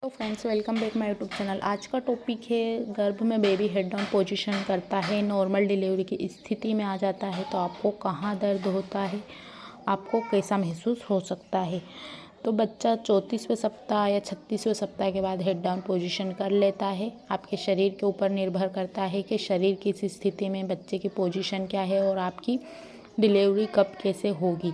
तो friends, welcome back my YouTube channel. आज का टॉपिक है गर्भ में बेबी हेड डाउन पोजीशन करता है, नॉर्मल डिलीवरी की स्थिति में आ जाता है तो आपको कहाँ दर्द होता है, आपको कैसा महसूस हो सकता है। तो बच्चा 34वें सप्ताह या 36वें सप्ताह के बाद हेड डाउन पोजीशन कर लेता है। आपके शरीर के ऊपर निर्भर करता है कि शरीर किस स्थिति में बच्चे की पोजीशन क्या है और आपकी डिलीवरी कब कैसे होगी।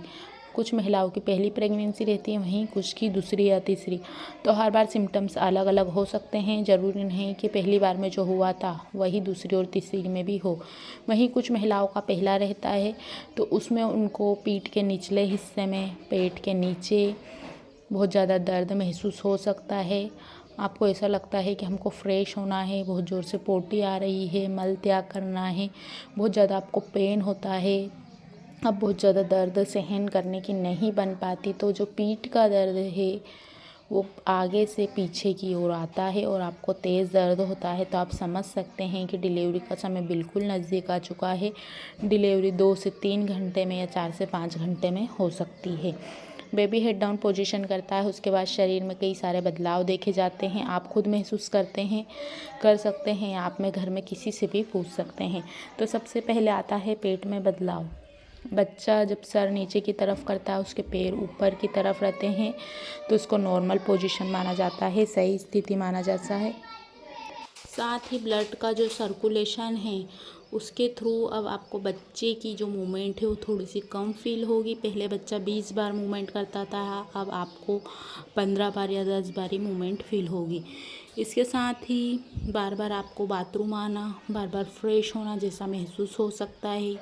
कुछ महिलाओं की पहली प्रेगनेंसी रहती है, वहीं कुछ की दूसरी या तीसरी। तो हर बार सिम्टम्स अलग अलग हो सकते हैं। ज़रूरी नहीं कि पहली बार में जो हुआ था वही दूसरी और तीसरी में भी हो। वहीं कुछ महिलाओं का पहला रहता है तो उसमें उनको पीठ के निचले हिस्से में, पेट के नीचे बहुत ज़्यादा दर्द महसूस हो सकता है। आपको ऐसा लगता है कि हमको फ्रेश होना है, बहुत ज़ोर से पोटी आ रही है, मल त्याग करना है, बहुत ज़्यादा आपको पेन होता है, अब बहुत ज़्यादा दर्द सहन करने की नहीं बन पाती। तो जो पीठ का दर्द है वो आगे से पीछे की ओर आता है और आपको तेज़ दर्द होता है, तो आप समझ सकते हैं कि डिलीवरी का समय बिल्कुल नज़दीक आ चुका है। डिलीवरी 2 से 3 घंटे में या 4 से 5 घंटे में हो सकती है। बेबी हेड डाउन पोजीशन करता है, उसके बाद शरीर में कई सारे बदलाव देखे जाते हैं। आप खुद महसूस कर सकते हैं, आप में घर में किसी से भी पूछ सकते हैं। तो सबसे पहले आता है पेट में बदलाव। बच्चा जब सर नीचे की तरफ करता है, उसके पैर ऊपर की तरफ रहते हैं तो उसको नॉर्मल पोजीशन माना जाता है, सही स्थिति माना जाता है। साथ ही ब्लड का जो सर्कुलेशन है उसके थ्रू अब आपको बच्चे की जो मूवमेंट है वो थोड़ी सी कम फील होगी। पहले बच्चा 20 बार मूवमेंट करता था, अब आपको 15 बार या 10 बार ही मूवमेंट फील होगी। इसके साथ ही बार बार आपको बाथरूम आना, बार बार फ्रेश होना जैसा महसूस हो सकता है,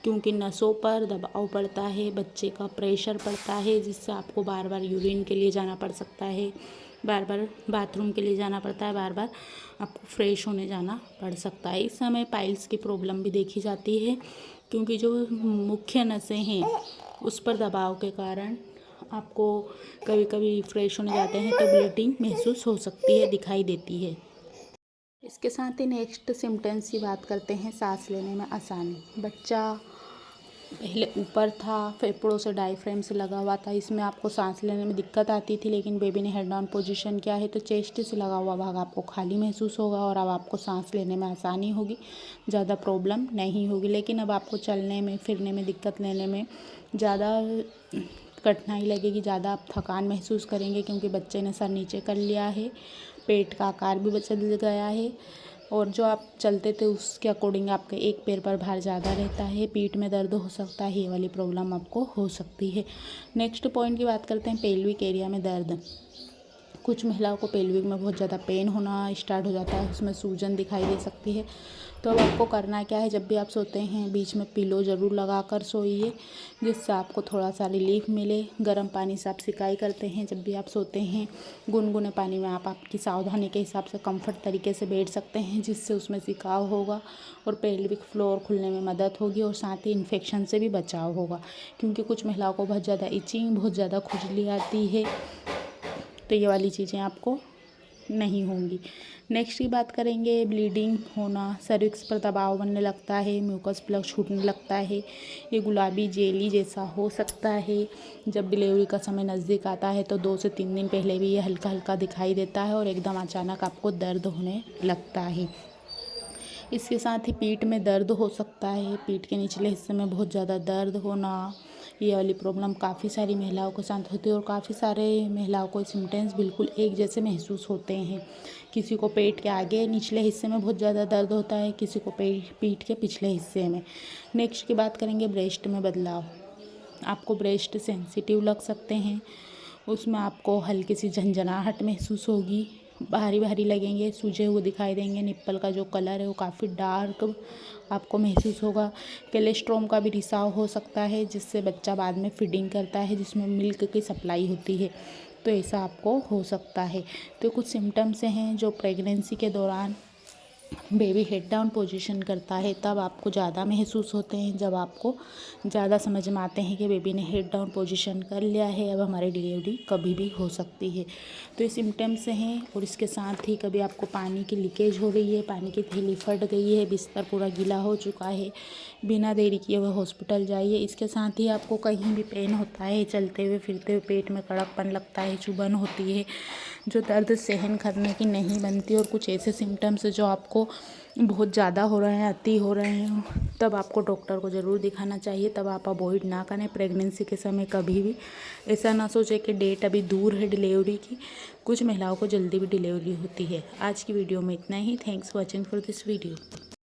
क्योंकि नसों पर दबाव पड़ता है, बच्चे का प्रेशर पड़ता है, जिससे आपको बार बार यूरिन के लिए जाना पड़ सकता है, बार बार बाथरूम के लिए जाना पड़ता है, बार बार आपको फ्रेश होने जाना पड़ सकता है। इस समय पाइल्स की प्रॉब्लम भी देखी जाती है, क्योंकि जो मुख्य नसें हैं उस पर दबाव के कारण आपको कभी कभी फ्रेश होने जाते हैं तो ब्लीडिंग महसूस हो सकती है, दिखाई देती है। इसके साथ ही नेक्स्ट सिम्टम्स की बात करते हैं। सांस लेने में आसानी। बच्चा पहले ऊपर था, फेफड़ों से डायफ्राम से लगा हुआ था, इसमें आपको सांस लेने में दिक्कत आती थी, लेकिन बेबी ने हेड डाउन पोजीशन किया है तो चेस्ट से लगा हुआ भाग आपको खाली महसूस होगा और अब आपको सांस लेने में आसानी होगी, ज़्यादा प्रॉब्लम नहीं होगी। लेकिन अब आपको चलने में, फिरने में, दिक्कत लेने में ज़्यादा कठिनाई लगेगी, ज़्यादा आप थकान महसूस करेंगे, क्योंकि बच्चे ने सर नीचे कर लिया है, पेट का आकार भी बदल गया है और जो आप चलते थे उसके अकॉर्डिंग आपके एक पैर पर भार ज़्यादा रहता है, पीठ में दर्द हो सकता है, ये वाली प्रॉब्लम आपको हो सकती है। नेक्स्ट पॉइंट की बात करते हैं, पेल्विक एरिया में दर्द। कुछ महिलाओं को पेल्विक में बहुत ज़्यादा पेन होना स्टार्ट हो जाता है, उसमें सूजन दिखाई दे सकती है। तो अब आपको करना क्या है, जब भी आप सोते हैं बीच में पिलो ज़रूर लगा कर सोइए, जिससे आपको थोड़ा सा रिलीफ मिले। गर्म पानी से आप सिकाई करते हैं, जब भी आप सोते हैं गुनगुने पानी में आप आपकी सावधानी के हिसाब से कंफर्ट तरीके से बैठ सकते हैं, जिससे उसमें सिकाव होगा और पेल्विक फ्लोर खुलने में मदद होगी और साथ ही इन्फेक्शन से भी बचाव होगा, क्योंकि कुछ महिलाओं को बहुत ज़्यादा इचिंग, बहुत ज़्यादा खुजली आती है, तो ये वाली चीज़ें आपको नहीं होंगी। नेक्स्ट की बात करेंगे, ब्लीडिंग होना, सर्विक्स पर दबाव बनने लगता है, म्यूकस प्लग छूटने लगता है, ये गुलाबी जेली जैसा हो सकता है। जब डिलीवरी का समय नज़दीक आता है तो 2 से 3 दिन पहले भी ये हल्का हल्का दिखाई देता है और एकदम अचानक आपको दर्द होने लगता है। इसके साथ ही पीठ में दर्द हो सकता है, पीठ के निचले हिस्से में बहुत ज़्यादा दर्द होना, ये वाली प्रॉब्लम काफ़ी सारी महिलाओं के साथ होती है और काफ़ी सारे महिलाओं को सिम्टम्स बिल्कुल एक जैसे महसूस होते हैं। किसी को पेट के आगे निचले हिस्से में बहुत ज़्यादा दर्द होता है, किसी को पीठ के पिछले हिस्से में। नेक्स्ट की बात करेंगे, ब्रेस्ट में बदलाव। आपको ब्रेस्ट सेंसिटिव लग सकते हैं, उसमें आपको हल्की सी झंझनाहट महसूस होगी, भारी भारी लगेंगे, सूजे हुए दिखाई देंगे, निप्पल का जो कलर है वो काफ़ी डार्क आपको महसूस होगा। कोलेस्ट्रॉम का भी रिसाव हो सकता है, जिससे बच्चा बाद में फीडिंग करता है, जिसमें मिल्क की सप्लाई होती है, तो ऐसा आपको हो सकता है। तो कुछ सिम्टम्स हैं जो प्रेगनेंसी के दौरान बेबी हेड डाउन पोजीशन करता है तब आपको ज़्यादा महसूस होते हैं, जब आपको ज़्यादा समझ में आते हैं कि बेबी ने हेड डाउन पोजीशन कर लिया है, अब हमारी डिलीवरी कभी भी हो सकती है। तो ये सिम्टम्स हैं। और इसके साथ ही कभी आपको पानी की लीकेज हो रही है, पानी की थैली फट गई है, बिस्तर पूरा गीला हो चुका है, बिना देरी किए हुए हॉस्पिटल जाइए। इसके साथ ही आपको कहीं भी पेन होता है, चलते हुए फिरते हुए पेट में कड़कपन लगता है, चुभन होती है, जो दर्द सहन करने की नहीं बनती और कुछ ऐसे सिम्टम्स जो आपको बहुत ज़्यादा हो रहे हैं, अति हो रहे हैं, तब आपको डॉक्टर को ज़रूर दिखाना चाहिए। तब आप अवॉइड ना करें प्रेगनेंसी के समय कभी भी। ऐसा ना सोचें कि डेट अभी दूर है डिलीवरी की। कुछ महिलाओं को जल्दी भी डिलीवरी होती है। आज की वीडियो में इतना ही। Thanks for watching for this video.